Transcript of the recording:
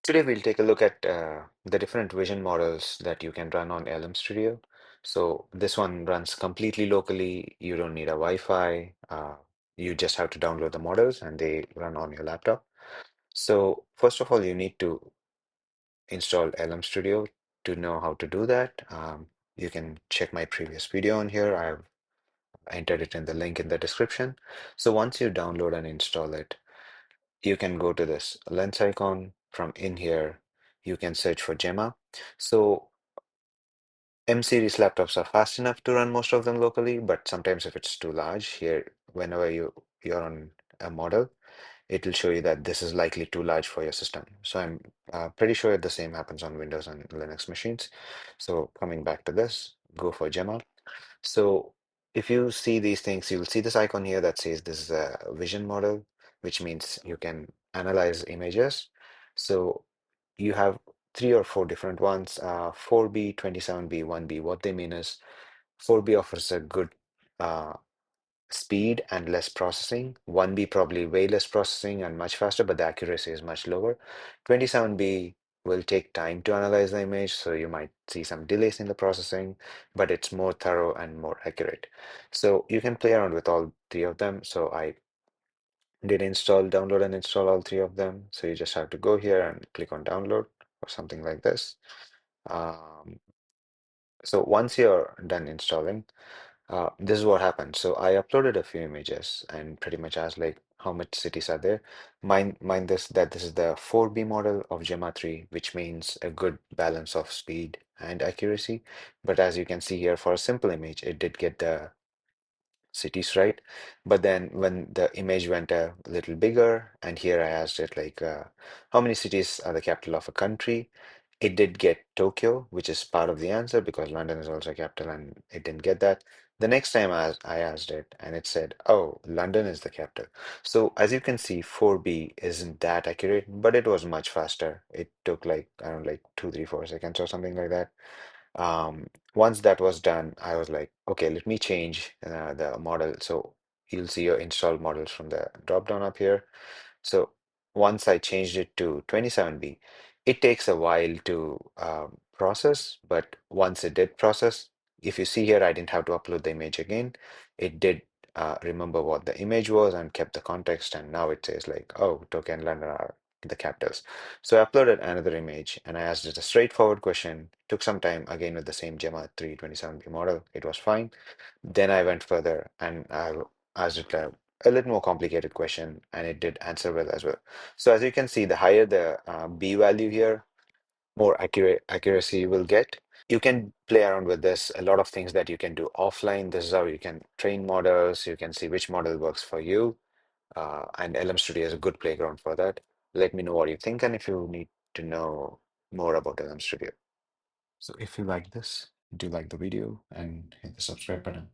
Today we'll take a look at the different vision models that you can run on LM Studio. So this one runs completely locally. You don't need a Wi-Fi. You just have to download the models and they run on your laptop. So first of all, you need to install LM Studio to know how to do that. You can check my previous video on here. I've entered it in the link in the description. So once you download and install it, you can go to this lens icon. From in here, you can search for Gemma. So M series laptops are fast enough to run most of them locally, but sometimes if it's too large, here, whenever you're on a model, it will show you that this is likely too large for your system. So I'm pretty sure the same happens on Windows and Linux machines. So coming back to this, go for Gemma. So if you see these things, you'll see this icon here that says this is a vision model, which means you can analyze images. So you have three or four different ones, 4B, 27B, 1B. What they mean is 4B offers a good uh, speed and less processing. 1B probably way less processing and much faster, but the accuracy is much lower. 27B will take time to analyze the image, so you might see some delays in the processing, but it's more thorough and more accurate. So you can play around with all three of them. So I did download and install all three of them. So you just have to go here and click on download or something like this. Um, so once you're done installing, this is what happened. So I uploaded a few images and pretty much asked like how much cities are there. Mind this that this is the 4B model of Gemma 3, which means a good balance of speed and accuracy. But as you can see here, for a simple image, it did get the cities right. But then when the image went a little bigger, and here I asked it like, how many cities are the capital of a country? It did get Tokyo, which is part of the answer because London is also a capital, and it didn't get that. The next time I asked it, and it said, oh, London is the capital. So as you can see, 4B isn't that accurate, but it was much faster. It took like, I don't know, like 2, 3, 4 seconds or something like that. Once that was done, I was like, okay, let me change the model. So you'll see your installed models from the drop down up here. So once I changed it to 27B, it takes a while to process, but once it did process, if you see here, I didn't have to upload the image again. It did remember what the image was and kept the context, and now it says like, oh, Tokyo and London are the capitals. So I uploaded another image and I asked it a straightforward question. Took some time again with the same Gemma 327B model. It was fine. Then I went further and I asked it a little more complicated question, and it did answer well as well. So as you can see, the higher the B value here, more accuracy you will get. You can play around with this. A lot of things that you can do offline. This is how you can train models. You can see which model works for you. And LM Studio is a good playground for that. Let me know what you think and if you need to know more about LM Studio. So if you like this, do like the video and hit the subscribe button.